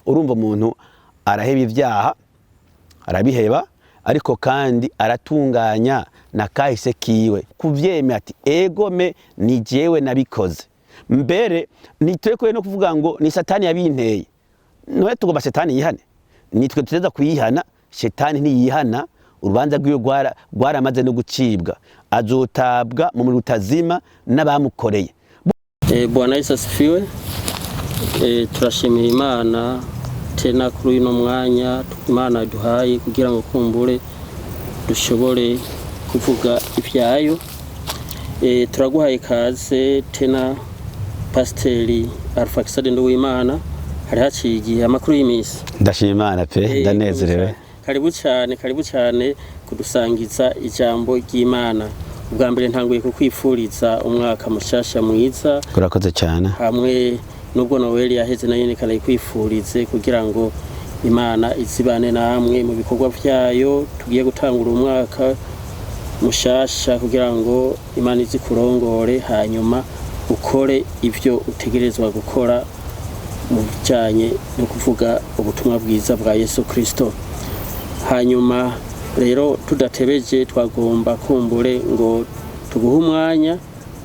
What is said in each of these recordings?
urumva umuntu araheba ibyaha arabiheba ariko kandi aratunganya na kahise kiwe kuvyemera ati egome ni jewe nabikoze mbere nitwekwe no kuvuga ngo ni satani yabinteye noye tugomba satani yihane nitwe tuteza kuyihana shetani ntiyihana urubanza rwiwe rwaramaze no gucibwa azotabwa mu rutazima n'abamukoreye. Bwana Yesu asifiwe. Turashimira Imana tena kuri uno mwanya Imana duhaye kugira ngo kumbure dushobore kuvuga ivyayo. Turaguhaye kaze tena Pasiteri Alpha Kisade Nduwimana hari haciye igihe amakuru y'imisi. Ndashima Imana pe ndanezerewe. Karibu cyane kudusangiza ijambo ry'Imana. Ubwa mbere ntanguye kukwifuriza umwaka mushasha mwiza. Kurakoze cyane. Hamwe nubwo Noel yaheze nayo nekana ikwifurize kugira ngo Imana izibane namwe mu bikorwa vyayo tugiye gutangura umwaka mushasha kugira ngo Imana izikurongore hanyuma ukore ivyo utegerezwa gukora mu bijanye no kuvuga ubutumwa bwiza bwa Yesu Kristo. Hanyuma rero tudatebeje twagomba kumbure ngo tuguhe umwanya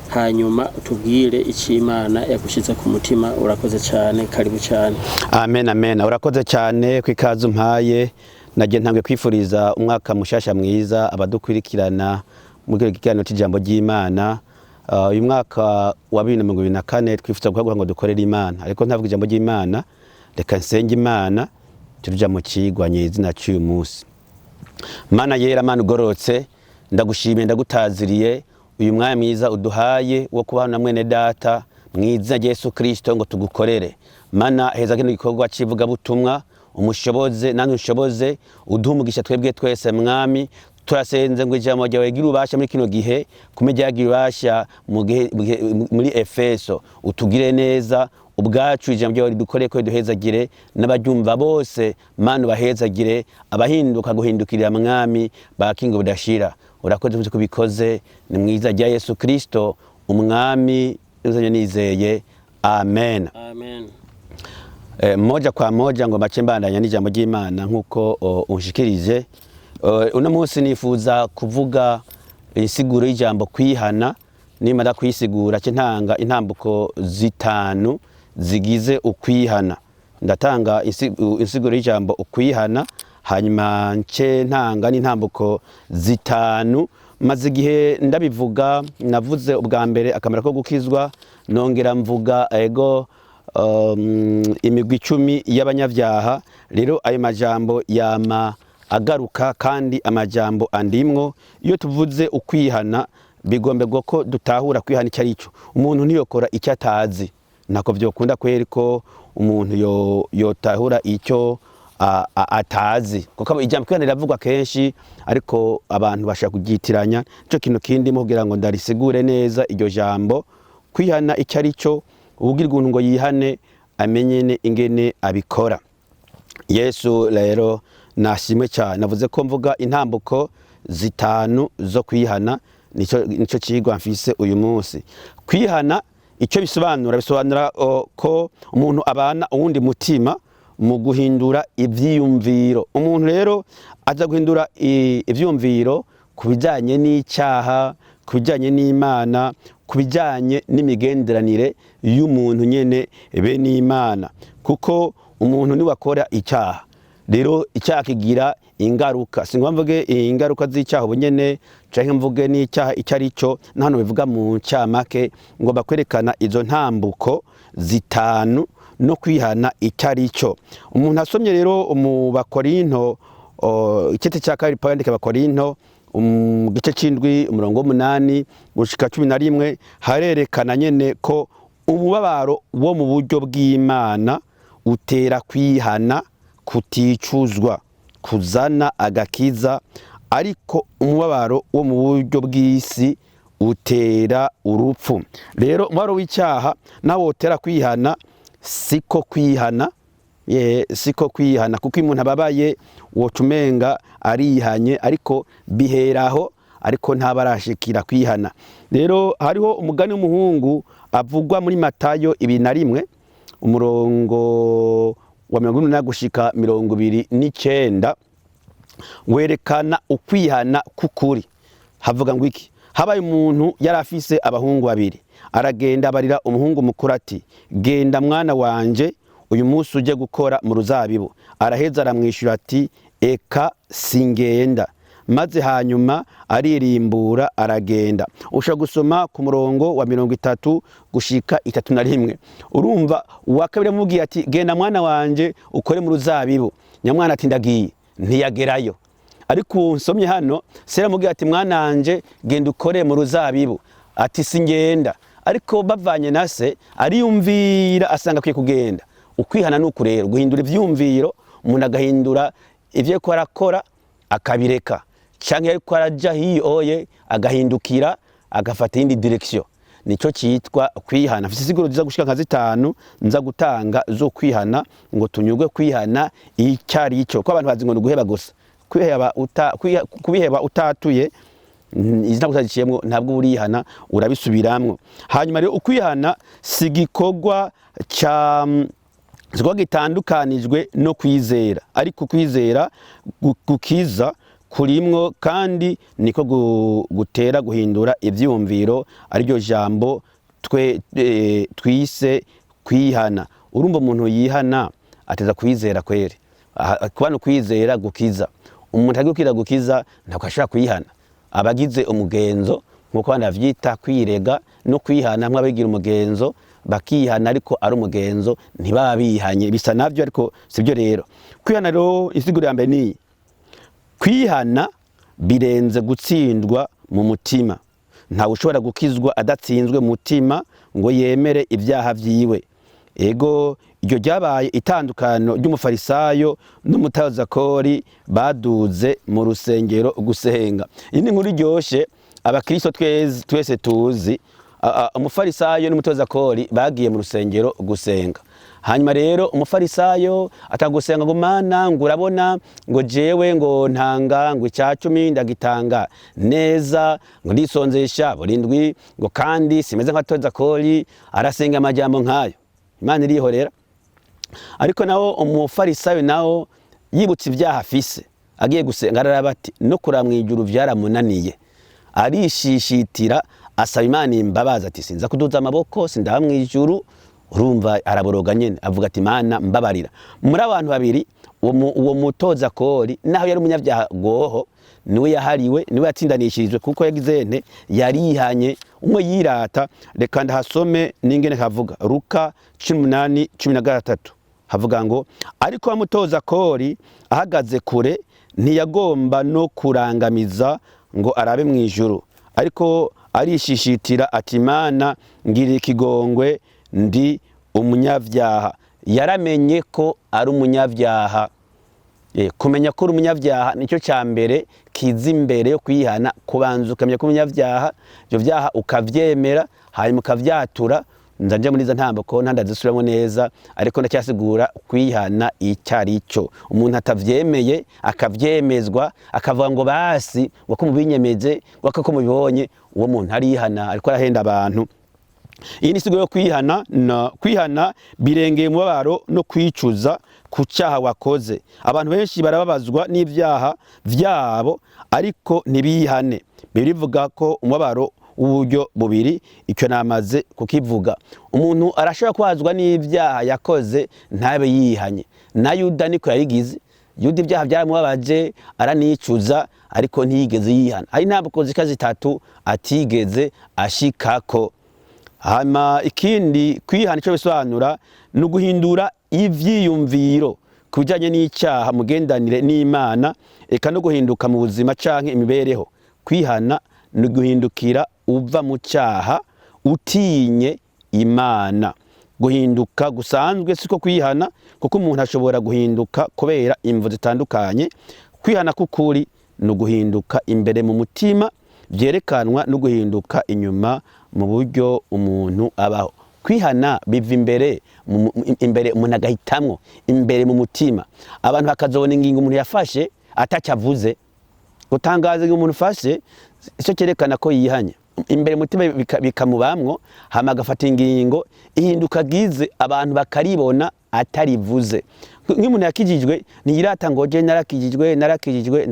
hanyuma tubwire iki Imana yagushize ku mutima. Urakoze cyane, karibu cyane. Amen. Urakoze cyane kwikaza umpaye. Nagiye ntangwe kwifuriza umwaka mushasha mwiza abadukurikirana mu kiganiro cy'ijambo ry'Imana. Uyu mwaka wa 2024 twifuza guhaguruka ngo dukorere Imana, ariko ntavuga ijambo ry'Imana reka nsenge Imana turuja mu kigwanye izina cy'uyu munsi. Mana yera, Mana ugorotse, ndagushimiye ndagutaziriye uyu mwanya mwiza uduhaye wo kubana na mwene data mwiza Yesu Kristo ngo tugukorere. Mana heza kino gikorwa civuga butumwa umushoboze nange ushoboze uduhumugisha twebwe twese mwami. Turasenze ngo ijambo ryawe gira ubasha muri kino gihe kumejya gira ubasha muri Efeso utugire neza ubwacu ijambo ryawe ridukore ko duhezagire n'abaryumva bose. Mana bahezagire abahinduka guhindukirira mwami bakingo budashira. Urakoze kubikoze ni mwiza rya Yesu Kristo umwami uzanye nizeye. Amen. Moja kwa moja ngo mbandanya n'ijambo ry'Imana nkuko unshikirije. Uno munsi nifuza kuvuga insiguro y'ijambo kwihana. Nimara kwisigura ntanga intambuko zitanu zigize ukwihana. Ndatanga insiguro y'ijambo ukwihana hanyuma ntanga n'intambuko zitanu. Maze igihe ndabivuga navuze ubwa mbere akamera ko gukizwa, nongera mvuga ego imigwi 10 y'abanyavyaha. Rero ayo majambo yama agaruka kandi amajambo andimwo. Iyo tuvuze ukwihana bigomberwa ko dutahura kwihana icyo ari cyo. Umuntu ntiyokora icyo atazi, nako byokunda kweri ko umuntu yotahura icyo atazi, kuko ijambo kwihana riravugwa kenshi ariko abantu bashaka kugitiranya. Cyo kintu kindi mo kugira ngo ndarisigure neza iryo jambo kwihana icyo ari cyo. Ubwirwa ngo yihane amenyene ingene abikora. Yesu rero nashimwe cyane navuze ko mvuga intambuko zitanu zo kwihana. Nico kigwa mfise uyu munsi. Kwihana icyo bisobanura ko umuntu abana uwundi mutima mu guhindura ivyiyumviro. Umuntu rero aza guhindura ivyumviro kubijanye n'icyaha, kubijanye n'Imana, kubijanye n'imigenderanire y'umuntu nyene be n'Imana, kuko umuntu ni wakora icyaha. Rero icyaha kigira ingaruka. Singwa mvuge ingaruka z'icyaha ubunyene canke mvuge n'icyaha icyo ari cyo. Nahano bivuga mu cyamake ngo bakwerekana izo ntambuko zitanu no kwihana icyo ari cyo. Umuntu asomye rero mu Bakorinto ikete cya kabiri Pawulo yandika Bakorinto gice c'indwi umurongo 8 gushika 11 harerekana nyene ko umubabaro wo mu buryo bw'Imana utera kwihana kuticuzwa kuzana agakiza, ariko umubabaro wo mu buryo bw'isi utera urupfu. Rero umubabaro w'icyaha nawo utera kwihana siko kwihana. Siko kwihana kuko umuntu ababaye wocumenga arihanye ariko biheraho ariko ntabarashikira kwihana. Rero hariho umugani w'umuhungu avugwa muri Matayo 2:1 umurongo wa 40 gushika 29 werekana ukwihana kukuri. Havuga ngo iki? Habaye umuntu yari afise abahungu babiri, aragenda abarira umuhungu mukuru ati genda mwana wanje uyu munsi uje gukora mu ruzabibu. Araheza aramwishyura ati eka singenda, maze hanyuma aririmbura aragenda. Usha gusoma ku murongo wa 30 gushika 31. Urumva uwa kabiri amubwiye ati genda mwana wanje ukore mu ruzabibu. Nyamwana ati ndagiye, ntiyagerayo. Ariko unsomye hano sera mubwiye ati mwana wanje genda ukore mu ruzabibu, ati singenda. Ariko bavanye na se ariyumvira asanga kwiye kugenda. Ukwihana nuko rero guhindura ivyumviro, umuntu agahindura ivyo ko arakora akabireka, canke ariko araja hiyoye agahindukira agafata indi direction. Nico cyitwa kwihana. Afise siguro ziza gushika nka 5 nza gutanga zo kwihana ngo tunyugwe kwihana icyari ico. Ko abantu bazi ngo guheba gusa. Kubiheba utatuye izina gutagiciyemwo ntabwo urihana urabisubiramwo. Hanyuma rero ukwihana sigikogwa ca zigwa gitandukanijwe no kwizera, ariko kwizera gukiza kurimwo kandi niko gutera guhindura ivyumviro, ariryo jambo twise kwihana. Urumva umuntu yihana ateza kwizera kwere, kubana kwizera gukiza. Umuntu agukira gukiza ntabwo ashaka kwihana, abagize umugenzo nkuko bana vyita kwirega no kwihana. Mwabigira umugenzo bakihana ariko ari umugenzo ntibabihanye, bisa navyo ariko sivyo. Rero kwihana rero isiguro ya mbere ni kwihana birenze gutsindwa mu mutima. Nta ushobora gukizwa adatsinzwe mu mutima ngo yemere ibyaha vyiwe. Ego iryo ryabaye itandukano ry'umufarisayo n'umutazakori baduze mu rusengero gusenga. Iyi ni nkuru ryoshe abakristo twese tuzi. Umufarisayo n'umutazakori bagiye mu rusengero gusenga. Hanyuma rero umufarisayo atagusenga ngo mana ngo urabona ngo jewe ngo ntanga ngo icyacumi ndagitanga neza ngo ndisonzesha burindwi ngo kandi simeze nk'abatazakori arasenga amajambo nkayo. Imana irihorera. Ariko nawo umufarisayo nawo yibutse ibyaha afise agiye gusenga araraba ati no kuramwijuru vyaramunaniye, arishishitira asaba Imana imbabazi ati sinza kuduza amaboko sindamwijuru. Urumva araboroga nyene avuga ati Imana mbabarira. Muri abantu babiri uwo mutoza kori naho yari umunyavyaha goho niwe yahariwe, niwe yatsindanishirijwe kuko yagize yarihanye. Umwe yirata, reka ndahasome ningene kavuga Luka 18:13 havuga ngo ariko amutoza kori ahagaze kure ntiyagomba no kurangamiza ngo arabe mwijuru, ariko arishishitira ati Imana ngirira ikigongwe ndi umunyavyaha. Yaramenye ko ari umunyavyaha. Kumenya ko uri umunyavyaha nicyo cyambere kiza imbere yo kwihana. Kubanza ukamenya ko umunyavyaha, ivyo vyaha ukavyemera hanyuma ukavyatura. Nzanje muri za ntambo ko ntandazisubiramo neza, ariko ndacyasigura kwihana icyari cyo. Umuntu atavyemeye akavyemezwa akavuga ngo basi wako mubinyemeze wako mubibonye, uwo muntu arihana ariko arahenda abantu. Iyi ni siguro yo kwihana. Na kwihana birengeye umubabaro no kwicuza ku cyaha wakoze. Abantu benshi barababazwa n'ibyaha vyabo ariko ntibihane. Birivuga ko umubabaro uburyo bubiri, icyo namaze kukivuga. Umuntu arashobora kwazwa n'ibyaha yakoze ntabe yihanye. Na Yuda niko yarigize. Yuda ibyaha byaramubabaje aranicuza ariko ntiyigeze yihana. Hari ntabwo zikazi 3 atigeze ashikako. Hama ikindi kwihana icyo bisobanura no guhindura ivyiyumviro kujanye n'icyaha mugendanire n'Imana, eka no guhinduka mu buzima canke imibereho. Kwihana no guhindukira uva mu cyaha utinye Imana. Guhinduka gusanzwe siko kwihana, kuko umuntu ashobora guhinduka kubera imvu zitandukanye. Kwihana kukuri no guhinduka imbere mu mutima, byerekanwa no guhinduka inyuma mu buryo umuntu abaho. Kwihana biva imbere umuntu agahitamwo imbere mu mutima. Abantu bakazobona ingingo umuntu yafashe atacyavuze. Gutangaza ngo umuntu ufashe icyo cyerekana ko yihanye. imbere mutima bikamubamwo, hama agafata ingingo ihinduka gize abantu bakaribona atarivuze. Nk'umuntu yakijijwe ntiyirata ngo je narakijijwe,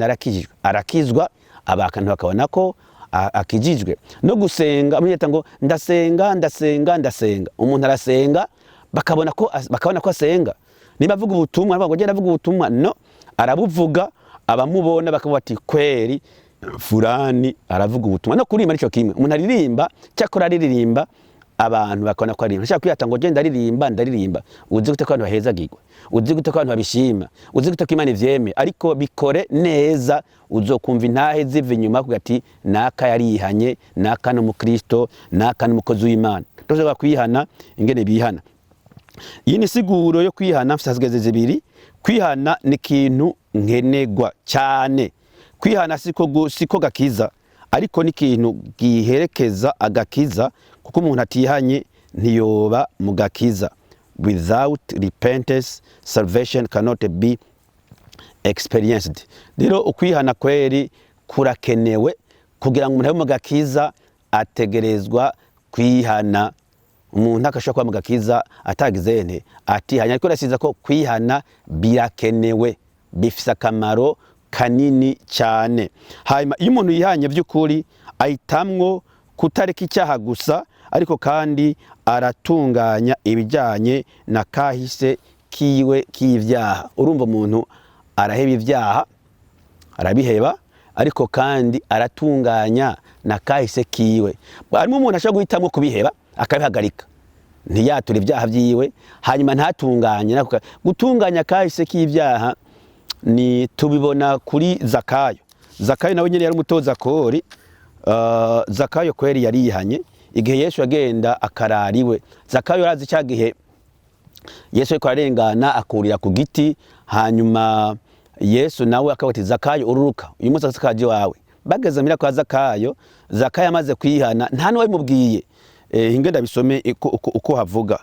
arakizwa abakantu bakabona ko akijijwe. No gusenga amuyita ngo ndasenga, umuntu arasenga bakabona ko asenga. Niba avuga ubutumwa ngo je ndavuga ubutumwa, no, arabuvuga abamubona bakavuga ati kweri fulani aravuga ubutumwa. No kuririmba nico kimwe, umuntu aririmba cyakora aririmba abantu bakabona ko aririmba. Nshaka kwiyata ngo je ndaririmba, uzi gute ko abantu bahezagirwa, uzi gute ko abantu babishima, uzi gute ko Imana ivyeme, ariko bikore neza uzokumva intahe ziva inyuma kugati naka yarihanye, naka no mukristo, naka no mukozi w'Imana. Tuzoga kwihana ingene bihana. Iyi ni siguro yo kwihana mfasageze zibiri. Kwihana ni kintu nkenegwa cyane. Kwihana siko gakiza, ariko ni kintu giherekeza agakiza, kuko umuntu atihanye ntiyoba mu gakiza. Without repentance, salvation cannot be experienced. Rero ukwihana kweri kurakenewe kugira ngo umuntu abe mu gakiza, ategerezwa kwihana. Umuntu akashobora kuba mu gakiza atagizene atihanya, ariko rasiza ko kwihana birakenewe, bifise akamaro kanini cyane. Hanyuma iyo umuntu yihanye by'ukuri ahitamwo kutareka icyaha gusa, ariko kandi aratunganya ibijyanye na kahise kiwe k'ivyaha. Urumva umuntu araheba ivyaha, arabiheba, ariko kandi aratunganya na kahise kiwe. Harimo umuntu ashobora guhitamwo kubiheba akabihagarika, ntiyatura ibyaha byiwe, hanyuma ntatunganye. Gutunganya kahise k'ivyaha ni tubibona kuri Zakayo. Zakayo nawe nyene yari umutoza kori. Zakayo kweri yarihanye igihe Yesu yagenda akarariwe. Zakayo arazi cyagihe Yesu ariko arengana akurira ku giti, hanyuma Yesu nawe akabati Zakayo ururuka, uyu munsi asakaje wawe. Bageze mira kwa Zakayo, Zakayo amaze kwihana nta n'uwo bimubwiye. Ingenda bisome uko havuga.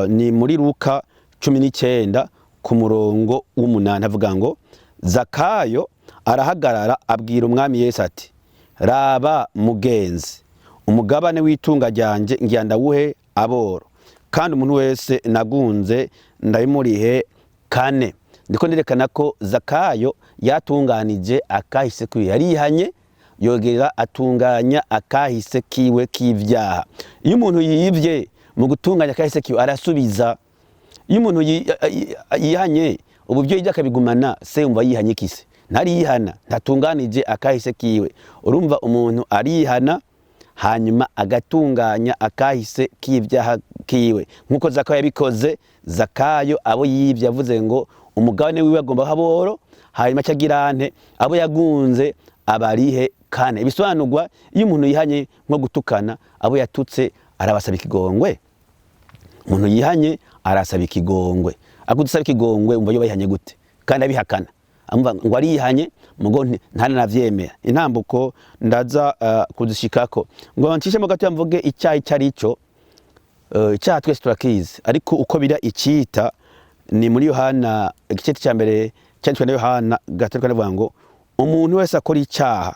Ni muri Luka 19 ku murongo w'8 havuga ngo Zakayo arahagarara abwira umwami Yesu ati, raba mugenzi, umugabane w'itunga ryanje ngiye ndawuhe aboro, kandi umuntu wese nagunze ndabimurihe kane. Ndiko nerekana ko Zakayo yatunganije akahise kwiwe, yarihanye yogera atunganya akahise kiwe k'ivyaha. Iyo umuntu yivye mu gutunganya akahise kiwe arasubiza. Iyo umuntu yihanye ubuvyo ijya kabigumana, se umva yihanye kise, ntarihana, ntatunganije akahise kiwe. Urumva umuntu arihana hanyuma agatunganya akahise k'ivyaha kiwe, nkuko Zakayo yabikoze. Zakayo abo yivye yavuze ngo umugabane wiwe agomba haboro, hanyuma cyagirante abo yagunze abarihe kane. Bisobanurwa iyo umuntu yihanye nko gutukana, abo yatutse arabasaba ikigongwe. Umuntu yihanye arasaba ikigongwe, agudusaba ikigongwe umva yo bayihanye gute kandi abihakana, amva ngo arihanye mugo ntana navyemera. Intambuko ndaza kuzishikako ngo ncishe mu gato yamvuge icyayi cyarico. Icyaha twese turakizi, ariko uko bira icita ni muri Yohana igice cya mbere cyanditswe na Yohana gatatu kavuga ngo umuntu wese akora icyaha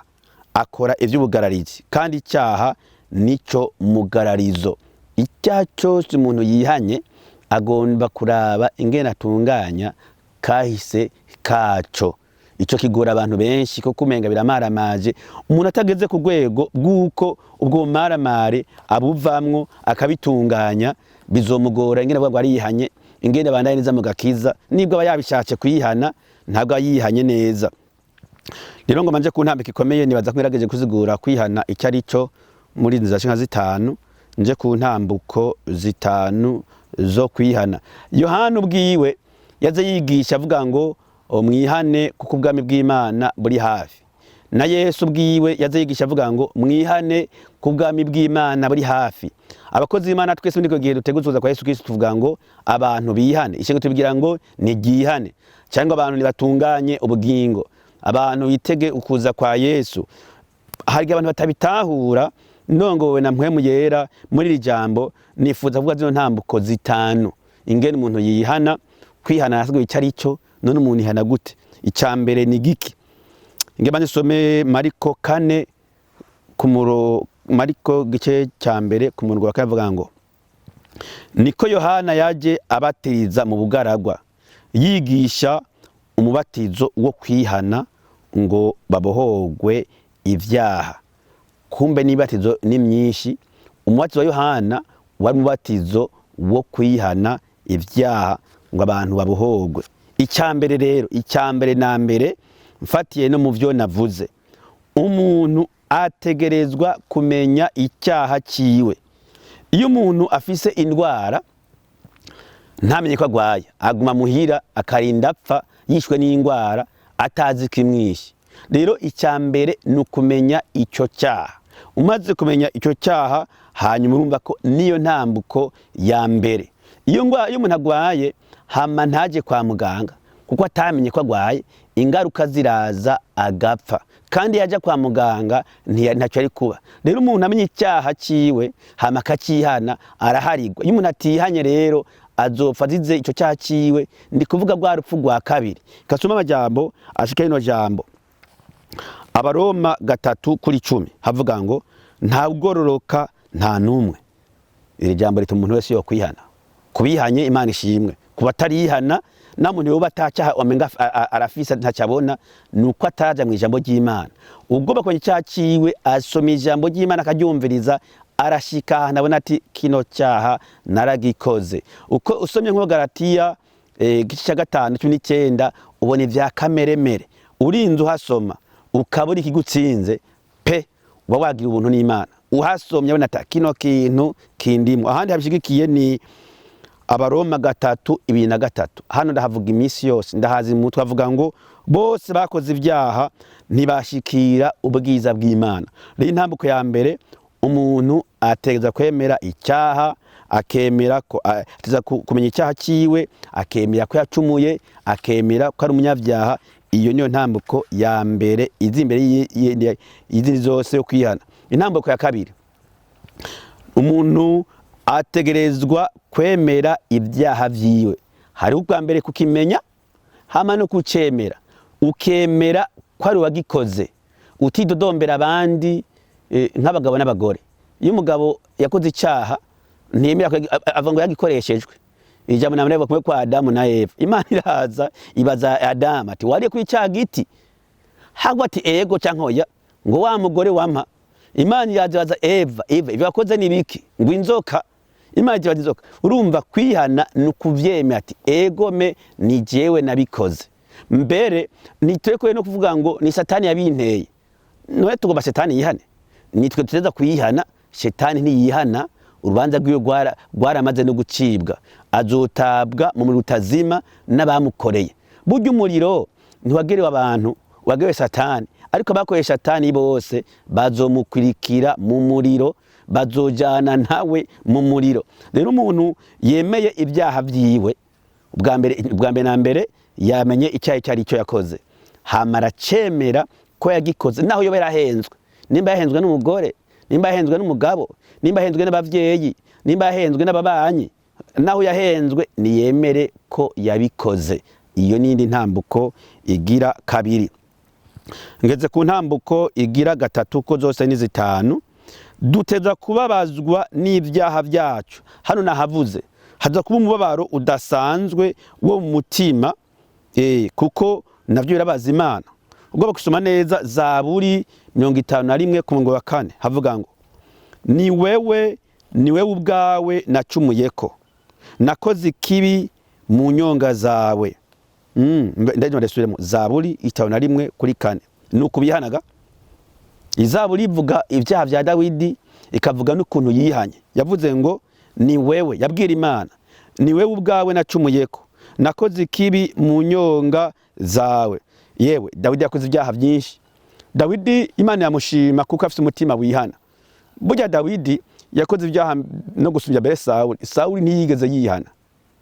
akora ivy'ubugararizi, kandi icyaha nico mugararizo. Icyaha cyose umuntu yihanye agomba kuraba ingene atunganya kahise kaco. Ico kigora abantu benshi ko kumenga biramaramaje, umuntu atageze ku rwego bw'uko ubwo maramare abuvamwo akabitunganya, bizomugora ingene bwa arihanye, ingene bandaye neza mu gakiza. Nibwo aba yabishatse kuyihana ntabwo yihanye neza. Rero ngo manje ku ntambwe ikomeye nibaza ko irageje kuzigura kwihana icyo arico muri nziza shinga zitanu. Nje ku ntambuko zitanu zo kwihana. Yohana ubwiwe yaze yigisha avuga ngo mwihane kuko ubwami bw'Imana buri hafi. Na Yesu ubwiwe yaze yigisha avuga ngo mwihane kuko ubwami bw'Imana buri hafi. Abakozi b'Imana twese ndiko gihe duteguzuza kwa Yesu Kristo tuvuga ngo abantu bihane. Ishengo tubwira ngo ni gihane, cyangwa abantu nibatunganye ubugingo, abantu bitege ukuza kwa Yesu. Hari abantu batabitahura, ndongowe na mpwemu yera muri iri jambo nifuza kuvuga zino ntambuko zitanu ingene umuntu yihana. Kwihana nasgo icarico, none umuntu ihana gute? Icambere ni giki? Ngeba nisome Mariko 4 ku Mariko gice cya mbere ku murongo wa kane avuga ngo niko Yohana yaje abatiriza mu bugaragwa yigisha umubatizo wo kwihana ngo babohogwe ivyaha. Kumbe n'ibatizo ni myinshi. Umubatizo wa Yohana wari umubatizo wo kwihana ivyaha ngo abantu babohogwe. Icyambere rero, icyambere na mbere mfatiye no mu byo navuze, umuntu ategerezwa kumenya icyaha ciwe. Iyo umuntu afise indwara ntamenye ko agwaye, aguma muhira akarinda apfa yishwe n'indwara atazi kimwishi. Rero icyambere nukumenya ico cyaha. Umaze kumenya ico cyaha, hanyuma urumva ko niyo ntambuko ya mbere. Iyo umuntu agwaye hama ntaje kwa muganga kuko atamenye ko agwaye, ingaruka ziraza agapfa, kandi yaje kwa muganga ntacyo ari kuba. Rero umuntu amenye icyaha ciwe hama akacihana araharigwa. Iyo umuntu atihanye rero azopfa azize ico cyaha ciwe, ndi kuvuga rwa rupfu rwa kabiri. Kasoma amajambo ashika ino jambo Abaroma 3:10 havuga ngo nta ugororoka nta numwe. Iri jambo rituma umuntu wese yo kwihana. Kubihanye Imana ishimwe. Kubatarihana na muntu yoba atacyaha omenga arafisa ntacabona nuko ataja mu ijambo ry'Imana. Ubwo bakonye icyaha ciwe asoma ijambo ry'Imana akaryumviriza, arashika nabona ati kino cyaha naragikoze. Uko usomye nko Galatiya gice cya 5:19 ubona ivya kameremere. Urinze uhasoma ukabura ikigutsinze pe uba wagira ubuntu n'Imana. Uhasomye abona ati kino kintu kindimo. Ahandi habishigikiye ni Abaroma 3:23. Hano ndahavuga iminsi yose, ndahazi mutwe avuga ngo bose bakoze ivyaha ntibashikira ubwiza bw'Imana. Rero intambuko ya mbere umuntu ategeza kwemera icyaha, akemera ko ateza kumenya icyaha ciwe, akemera ko yacumuye, akemera ko ari umunyavyaha. Iyo niyo ntambuko ya mbere izi imbere y'izindi zose yo kwihana. Intambuko ya kabiri, umuntu ategerezwa kwemera ibyaha vyiwe. Hari ubwa mbere kukimenya hama no kucemera, ukemera ko ari wagikoze, utidodombera abandi nk'abagabo n'abagore. Iyo umugabo yakoze icyaha ntiyemera avuga ngo yagikoreshejwe. Ijambo namwe kumwe kwa Adamu na Eva, Imana iraza ibaza Adamu ati wariye ku icyaha giti? Hagwa ati ego canke oya, ngo wa mugore wampa. Imana iraza Eva ibyo wakoze ni biki? Ngo inzoka. Imana iraza inzoka. Urumva kwihana nukuvyemera ati ego me ni jewe nabikoze. Mbere nitwekwe no kuvuga ngo ni Satani yabinteye. Noye tugomba Satani yihane. Nitwe tuteza kuyihana, Shetani ntiyihana. Urubanza rw'iyo rwaramaze no gucibwa, azotabwa mu muriro utazima n'abamukoreye. Burya umuriro ntiwagerewe abantu, wagerewe Satani, ariko abakoresha Satani bose bazomukurikira mu muriro, bazojana nawe mu muriro. Rero umuntu yemeye ibyaha vyiwe, ubwa mbere na mbere yamenye icyaha cyari cyo yakoze, hama aracemera ko yagikoze, naho yoba yarahenzwe. Nimba yahenzwe n'umugore, nimba yahenzwe n'umugabo, nimba yahenzwe n'abavyeyi, nimba yahenzwe n'ababanyi, naho yahenzwe niyemere ko yabikoze. Iyo nindi ntambuko igira kabiri. Ngeze ku ntambuko igira gatatu, ko zose ni zitanu. Duteza kubabazwa n'ibyaha byacu. Hano nahavuze haza kuba umubabaro udasanzwe wo mu mutima, kuko navyo birabaza Imana. Ubwo bakusoma neza Zaburi 51 ku murongo wa 4 havuga ngo ni wewe ubwawe nacumuyeko, nakoze ikibi mu nyonga zawe. Ndaje ndasubiremo Zaburi 51:4. Nuko bihanaga. Izaburi ivuga ibyaha bya Dawidi, ikavuga n'ukuntu yihanye. Yavuze ngo ni wewe, yabwira Imana, ni wewe ubwawe nacumuyeko, nakoze ikibi mu nyonga zawe. Yewe Dawidi yakoze ibyaha byinshi. Dawidi Imana yamushima kuko afite umutima wihana. Burya Dawidi yakoze ibyaha no gusubya mbere Sawuli ntiyigeze yihana.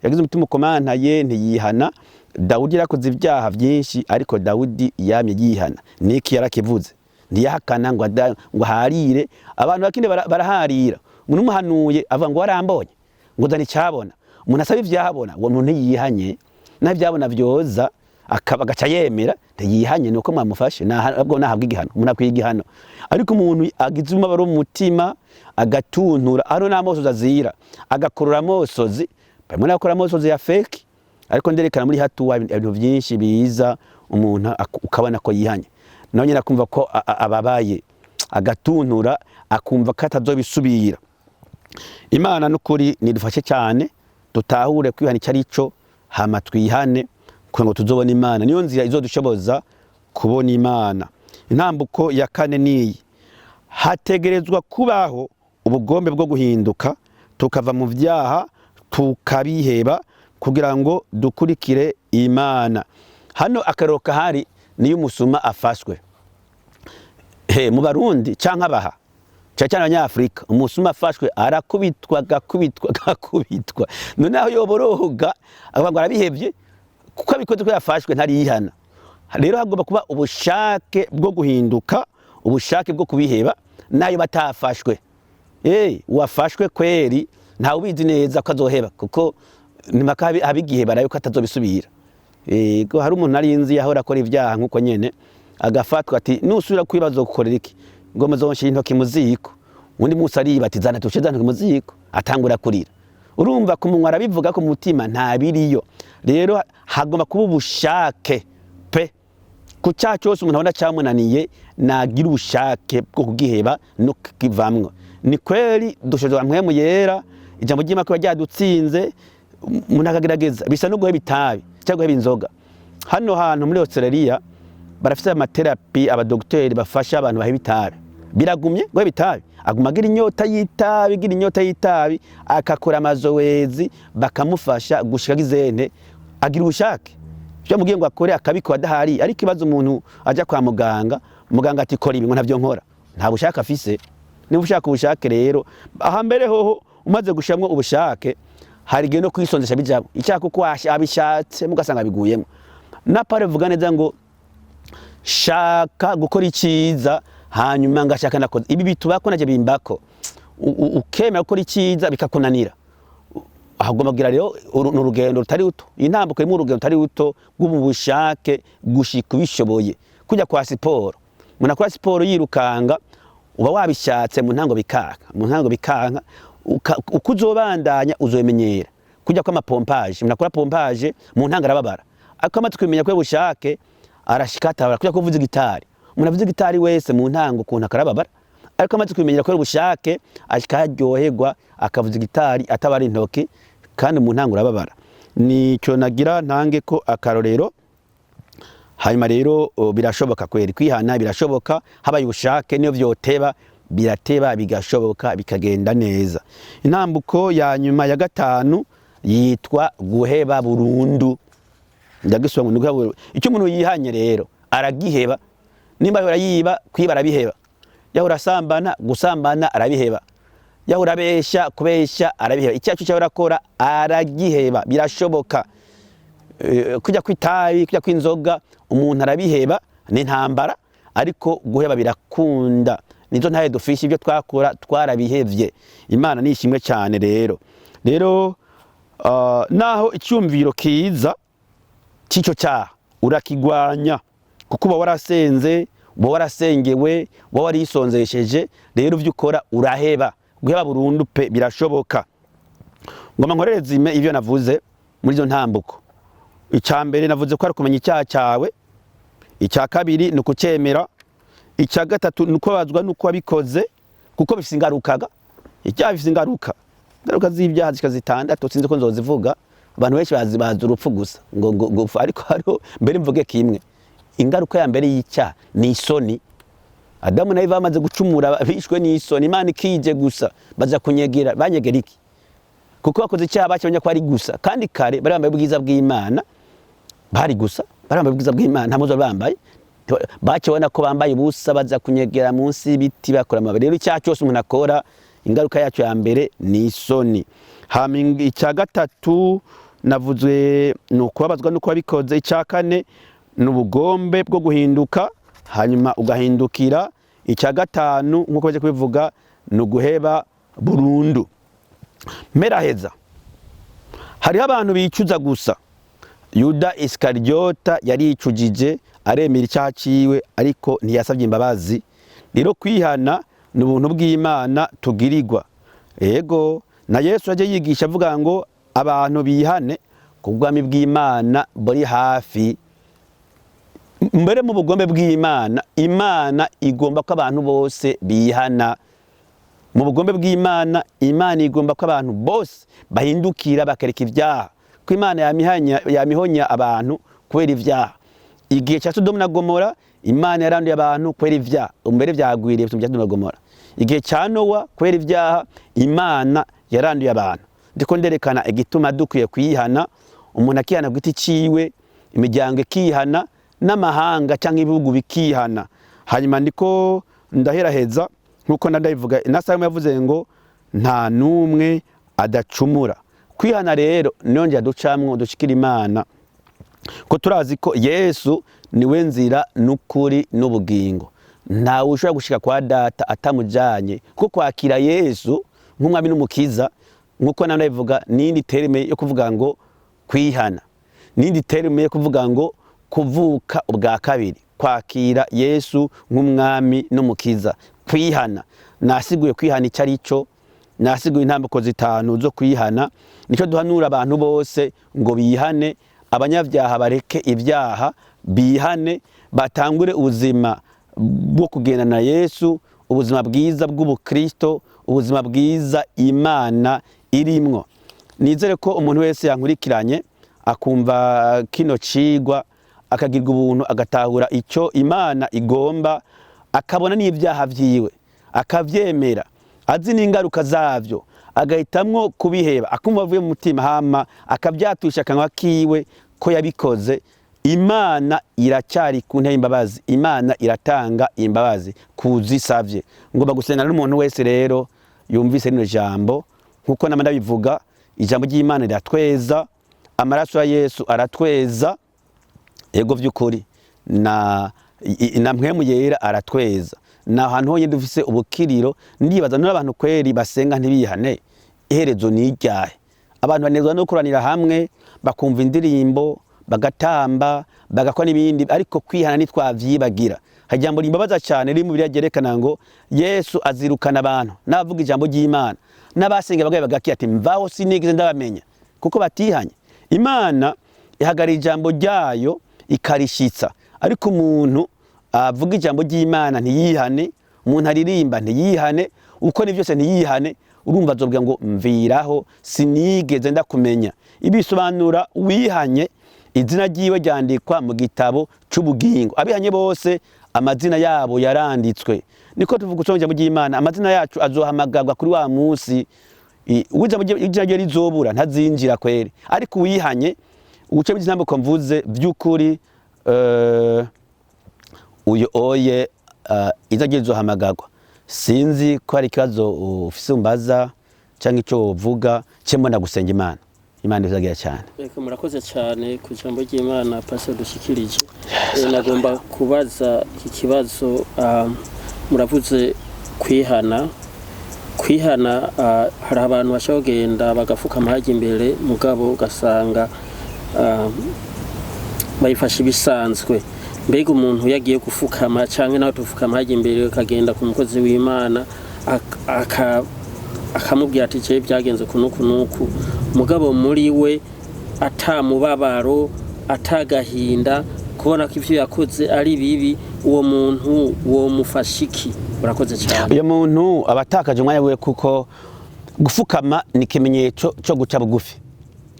Yagize umutima ukomantaye ntiyihana. Dawidi yakoze ibyaha byinshi, ariko Dawidi yamye yihana. Niki yarakivuze, ntiyahakana ngo harire. Abantu bakinde baraharira. Umuntu umuhanuye avuga ngo warambonye, ngo dani cyabona. Umuntu asaba ivyabona, uwo muntu yihanye, na byabona byoza agaca yemera ntiyihanye nuko mwamufashe nabwo nahabwa igihano umuntu akwiye igihano. Ariko umuntu agize umubabaro mu mutima agatuntura ari n'amosozi azira agakorora amosozi bamwe nakora amosozi ya fake, ariko nderekana muri hatuwa ibintu byinshi biza umuntu ukabona ko yihanye nawe nyine akumva ko ababaye agatuntura akumva ko atazobisubira. Imana n'ukuri nidufashe cyane dutahure kwihana icyo ari cyo hama twihane kugira ngo tuzobona Imana, niyo nzira izodushoboza kubona Imana. Intambuko ya kane niyi: hategerezwa kubaho ubugombe bwo guhinduka tukava mu byaha tukabiheba kugira ngo dukurikire Imana. Hano akarero kahari niyo umusuma afashwe mu Barundi canke abaha cyane abanyafrika, umusuma afashwe arakubitwa gakubitwa noneho yoboroga akavuga arabihevye kuko abikoze ko yafashwe ntarihana. Rero hagomba kuba ubushake bwo guhinduka, ubushake bwo kubiheba nayo batafashwe. Wafashwe kweri ntawe ubizi neza ko azoheba kuko nimaka abigihe barayo ko atazobisubira. Hari umuntu arinzi yahora akora ibyaha nkuko nyene agafatwa ati nusubira kwibazo gukorera iki ngo muzonshira intoki mu ziko, undi musi aribatizana tusheza intoki mu ziko atangura kurira. Urumva ku munwa arabivuga ko mu mutima nta biriyo. Rero hagomba kuba ubushake pe ku cyaha cyose umuntu abona cyamunaniye nagira ubushake bwo kugiheba no kukivamwo. Ni kweli dushobora mpwemu yera ijambo ry'Imana ko ryadutsinze umuntu akagerageza bisa no guheba itabi cyangwa guheba inzoga. Hano hantu muri Australia barafite amaterapi abadokiteri bafasha abantu baheba itabi, biragumye guheba itabi aguma agira inyota y'itabi akakora amazowezi bakamufasha gushika gizente agira ubushake byo mugiye ngo akore akabiko adahari. Ariko ibazo umuntu aja kwa muganga ati kora ibi ngo ntavyo nkora, nta bushake afise. Ni ubushake rero aha mbere hoho umaze gushamwa ubushake hari gihe no kwisondesha bijabo icyako ko abishatse mugasanga biguyemo. Na pare vuga neza ngo shaka gukora iciza hanyuma ngashaka nakoze ibi bitubako naje bimbako ukemera gukora iciza bikakunanira. Ahagomba kugira rero n'urugendo rutari ruto, intambuko mu rugendo rutari ruto bw'ubushake gushika bishoboye. Kujya kwa siporo, muna kwa siporo yirukanga uba wabishatse mu ntango bikanka ukuzobandanya uzomenyera. Kujya kwa mapompage, muna kora pompage mu ntanga arababara akamata kwimenya ko bushake arashikata kujya kuvuza gitari. Munavuze gitari wese mu ntango kuntu akarababara, ariko amaze kwimenyera ko ubushake ashikajyoherwa akavuza gitari atabari intoki kandi mu ntango urababara. Nico nagira ntange ko akarorero. Hanyuma rero birashoboka kweri kwihana, birashoboka habaye ubushake niyo vyoteba birateba bigashoboka bikagenda neza. Intambuko ya nyuma ya gatanu yitwa guheba burundu. Ndagisoma ngo icyo umuntu yihanye rero aragiheba. Nimba yora yiba kwiba arabiheba, yahora sambana gusambana arabiheba, yahora besha kubesha arabiheba, icyacu cyahora akora aragiheba. Birashoboka kujya kwitabi kujya kwinzoga umuntu arabiheba n'intambara, ariko guheba birakunda. Nizo ntaye dufisha ibyo twakora twarabihevye. Imana nishimwe cyane rero naho icyumviro kiza cyico cyaha urakigwanya kuko uba warasenze uba warasengewe uba warisonzesheje. Rero byukora uraheba, guheba burundu pe birashoboka. Ngoma nkorereze ivyo navuze muri zo ntambuko. Icyambere navuze ko ari kumenya icyaha cyawe, icya kabiri nuko cyemera, icya gatatu nuko bazwa nuko wabikoze kuko bifise ingarukaga. Icyaha bifise ingaruka z'ibyaha zikazitandatu sinzi ko nzozivuga. Abantu benshi bazi urupfu gusa ngo ariko haro mbere mvuge kimwe. Ingaruka ya mbere y'icyaha ni isoni. Adamu na Eva bamaze gucumura bishwe n'isoni. Imana ikije gusa baza kunyegera, banyegera iki? Kuko bakoze icyaha bakibonye ko ari gusa, kandi kare bari bambaye ubwiza bw'Imana, bari gusa bari bambaye ubwiza bw'Imana nta muzo bambaye, bakibona ko bambaye ubusa baza kunyegera munsi y'ibiti bakora amabere. Rero icyaha cyose umuntu akora ingaruka yacu ya mbere ni isoni. Icya gatatu navuzwe nuko babazwa nuko wabikoze. Icya kane n'ubugombe bwo guhinduka hanyuma ugahindukira. Icya gatanu nkuko baje kubivuga nuguheba burundu. Meraheza hari abantu bicuza gusa Yuda Iskariyota yaricujije aremera icyaha ciwe ariko ntiyasabye imbabazi. Rero kwihana ni ubuntu bw'Imana tugirirwa. Ego na Yesu aje yigisha avuga ngo abantu bihane ku bwami bw'Imana buri hafi. Mbere mu bugombe bw'Imana, Imana igomba ko abantu bose bihana. Mu bugombe bw'Imana, Imana igomba ko abantu bose bahindukira bakareka ibyaha. Ko Imana yamihonya abantu kubera ibyaha. Igihe cya Sodomu na Gomora, Imana yaranduye abantu kubera ibyaha. Mbere byagwiriye bya Sodomu na Gomora. Igihe cya Nowa kubera ibyaha, Imana yaranduye abantu. Ndiko nderekana igituma dukwiye kwihana, umuntu akihana ku giti ciwe, imiryango ikihana, n'amahanga cyangwa ibihugu bikihana. Hanyuma ndiko ndaheraheza nkuko ndabivuga, Nasalomo yavuze ngo nta numwe adacumura. Kwihana rero nongera ducamwo dushikira Imana, ko turazi ko Yesu niwe nzira n'ukuri n'ubugingo. Ntawe ushobora gushika kwa data atamujanye, kuko kwakira Yesu nk'umwami n'umukiza, nkuko ndabivuga, nindi terme yo kuvuga ngo kwihana, nindi terme yo kuvuga ngo kuvuka ubwa kabiri. Kwakira Yesu nk'umwami n'umukiza, kwihana. Nasiguye kwihana icyo ari cyo, nasiguye intambuko zitanu zo kwihana. Nicyo duhanura abantu bose ngo bihane, abanyabyaha bareke ibyaha, bihane, batangure ubuzima bwo kugenda na Yesu, ubuzima bwiza bw'ubukristo, ubuzima bwiza Imana irimwo. Nizere ko umuntu wese yankurikiranye akumva kino cigwa, akagirwa ubuntu, agatahura icyo Imana igomba, akabona n'ibyaha vyiwe, akavyemera, azi n'ingaruka zavyo, agahitamwo kubiheba, akumva avuye mu mutima, hama akavyatusha akanwa kiwe ko yabikoze. Imana iracyari ku ntebe imbabazi, Imana iratanga imbabazi kuzisavye. Ngomba gusengana n'umuntu wese rero yumvise rino jambo, nkuko nama ndabivuga, ijambo ry'Imana riratweza, amaraso ya Yesu aratweza. Ego vy'ukuri na mpwemu yera aratweza. Na ahantu honye dufise ubukiriro, ndibaza n'abantu kweri basenga ntibihane, iherezo ni iryahe? Abantu banezwa no kuranira hamwe, bakumva indirimbo, bagatamba, bagakora n'ibindi, ariko kwihana nitwavyibagira. Hajambo rimbabaza cyane riri mu Bibiliya ryerekana ngo Yesu azirukana abantu n'abavuga ijambo ry'Imana, n'abasenga bagaye bagakiye ati mvaho sinigeze ndabamenya, kuko batihanye. Imana ihagarira ijambo ryayo ikarishitsa, ariko umuntu avuga ijambo ry'Imana ntiyihane, umuntu aririmba ntiyihane, uko ni byose ntiyihane, urumva azobwira ngo mviraho sinigeze ndakumenya. Ibisobanura wihanye, izina ryiwe ryandikwa mu gitabo c'ubugingo. Abihanye bose amazina yabo yaranditswe. Niko tuvuga usoma ijambo ry'Imana, amazina yacu azohamagarwa kuri wa munsi. Ijambo rye rizobura ntazinjira kweri, ariko wihanye uce by'intambuko mvuze by'ukuri, uyo oye izajye rizohamagarwa. Sinzi ko hari ikibazo ufise umbaza cyangwa icyo uvuga, cyembo ndagusenga Imana. Imana izagira cyane. Eko murakoze cyane ku jambo ry'Imana Pastor dushikirije. Nagomba kubaza iki kibazo, muravuze kwihana. Kwihana hari abantu bashobora kugenda bagafuka amahagi imbere, mugabo ugasanga bayifashe ibisanzwe. Mbega umuntu yagiye gufukama cyangwa nawe tufuka amahagi imbere, akagenda ku mukozi w'Imana akamubwira ati cye byagenze kunuku, mugabo muri we atamubabaro, atagahinda, kubona ko ivyo yakoze ari bibi, uwo muntu wo mufashiki? Urakoze cyane. Uyo muntu abatakaje umwanya we, kuko gufukama ni kimenyetso cyo guca bugufi,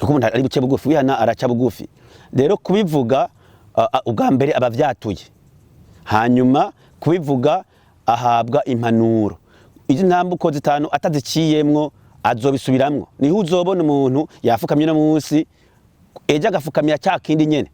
kuko umuntu ari guca bugufi, wihana araca bugufi. Rero kubivuga ubwa mbere abavyatuye, hanyuma kubivuga ahabwa impanuro. Izi ntambuko zitanu ataziciyemwo azobisubiramwo. Niho uzobona umuntu yafukamye no munsi, ejo agafukamira cya kindi nyene,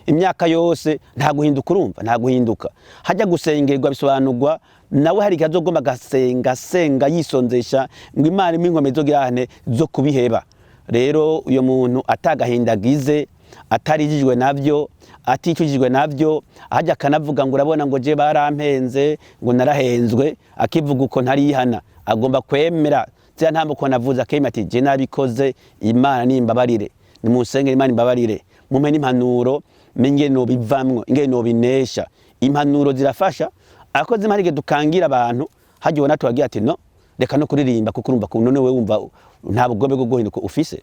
imyaka yose nta guhinduka. Urumva nta guhinduka. Hajya gusengerwa bisobanurwa nawe hari ikazogomba gasenga yisonzesha ngo Imana imwinkomeze girane zo kubiheba. Rero uyo muntu atagahindagize, atarijijwe navyo, aticujijwe navyo, hajya kanavuga ngo urabona ngo je barampenze, ngo narahenzwe, akivuga uko ntarihana, agomba kwemera zya ntambuko navuze, akemera ati je nabikoze, Imana nimbabarire, nimusengere Imana imbabarire, mumpe n'impanuro ingene nobivamwo ingene nobinesha. Impanuro zirafasha akoze marige dukangira abantu haje ubona tubagira ati no reka no kuririmba kuko urumva ko none we wumva nta bugombe bwo guhinduka ufise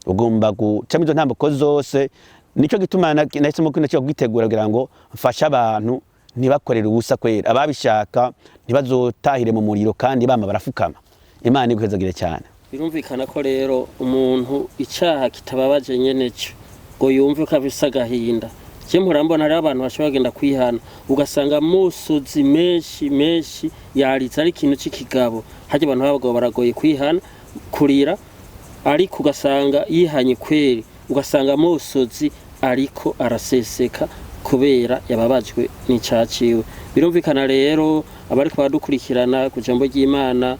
ugomba gucamo izo ntambuko zose. Nico gituma nahisemo ko cyo kwitegura kugira ngo mfasha abantu ntibakorere ubusa kwera, ababishaka ntibazotahire mu muriro kandi bama barafukama. Imana iguhezagire cyane. Birumvikana ko rero umuntu icaha kitababaje nyene cyo ngo yumve ko afise agahinda. Je murambona hari abantu bashobora genda kwihana ugasanga musozi menshi yaritse ari ikintu c'ikigabo. Haje abantu babagabo baragoye kwihana kurira ariko ugasanga yihanye kweri ugasanga musozi ariko araseseka kubera yababajwe n'icaciwe. Birumvikana rero abari kwadukurikirana ku jambo ry'Imana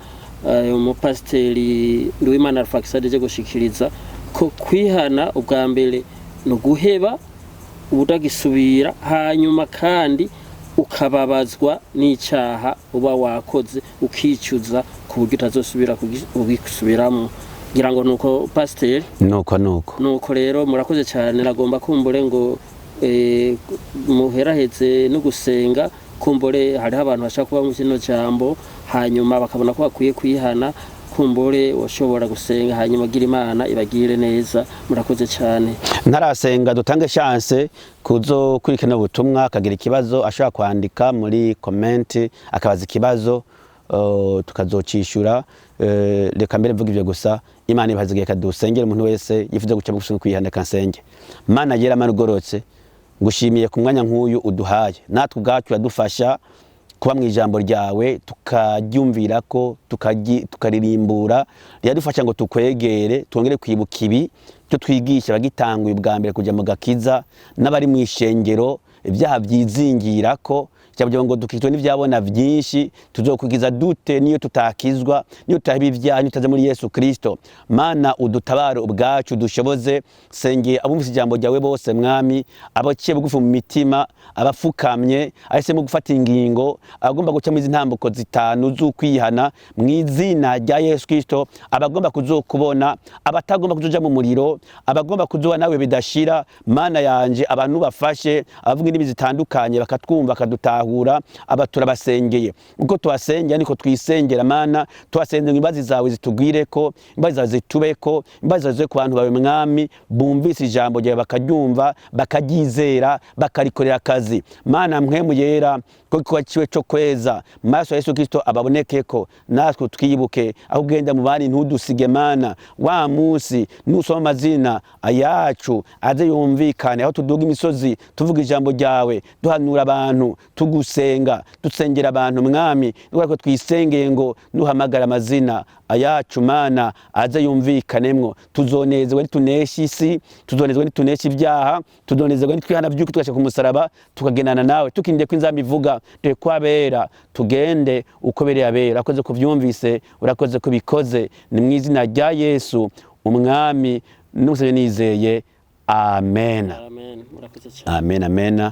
umupasiteri Nduwimana Alfaxade je gushikiriza ko kwihana ubwa mbere no guheba ubudagisubira hanyuma kandi ukababazwa n'icaha uba wakoze ukicuza ku buryo utazosubira kugisubiramo. Ngira ngo nuko pasiteri nuko rero murakoze cyane. Nagomba kumbure ngo muheraheze no gusenga kumbure hariho abantu bashaka kuba mu kino jambo hanyuma bakabona ko bakwiye kwihana kumbure washobora gusenga hanyuma gira Imana ibagire neza. Murakoze cyane. Ntarasenga dutange chance kuzo kurikana ubutumwa akagira ikibazo ashaka kwandika muri comment akabaza ikibazo tukazocishura. Reka mbere mvuga ivyo gusa. Imana ibazigiye kadusengera umuntu wese yifuza guca mu kwihana kansenge. Mana yera Mana ugorotse ngushimiye ku mwanya nk'uyu uduhaye natwe ubwacu yadufasha kuba mu ijambo ryawe tukaryumvira ko tukaririmbura ryadufasha ngo tukwegere twongere kwibuka ibi cyo twigisha bagitanguye ubwa mbere kujya mu gakiza n'abari mu ishengero ibyaha byizingira ko cyabyo ngo dukizwe n'ivyabona byinshi tuzokugiza dute niyo tutakizwa niyo tutahiba ibyaha niyo tutaze muri Yesu Kristo. Mana udutabare ubwacu dushoboze senge abumvise ijambo ryawe bose mwami abaciye bugufi mu mitima abafukamye ahise mu gufata ingingo agomba guca mu ntambuko zitanu z'ukwihana mu izina rya Yesu Kristo. Abagomba kuzokubona abatagomba kuzoja mu muriro abagomba kuzoba nawe bidashira. Mana yanje abantu bafashe abavuga indimi zitandukanye bakatwumva bakadutaha abatura basengeye uko twasengera niko twisengera. Mana twasengera imbazi zawe zitugwire ko imbazi zawe zitubeko imbazi zawe ku bantu bawe mwami bumvise ijambo ryawe bakaryumva bakaryizera bakarikorera akazi. Mana mpwemu yera ko kwaciwe cyo kweza maso Yesu Kristo ababonekeko natwe twibuke aho ugenda mu bandi ntudusige. Mana wa musi nusoma amazina ayacu aze yumvikane aho tuduga imisozi tuvuga ijambo ryawe duhanura abantu gusenga dusengera abantu mwami nuko twisengeye ngo nuhamagara amazina ayacu Mana aze yumvikanemwo. Tuzonezerwa nitunesha isi tuzonezerwa nitunesha ibyaha tuzonezerwa nitwihana byuko twashe ku musaraba tukagenana nawe tukinde ko inzamba ivuga de kwabera tugende uko bereye abera. Akoze kuvyumvise urakoze kubikoze ni mu izina rya Yesu umwami nuseye nizeye amen. Amen. Amen.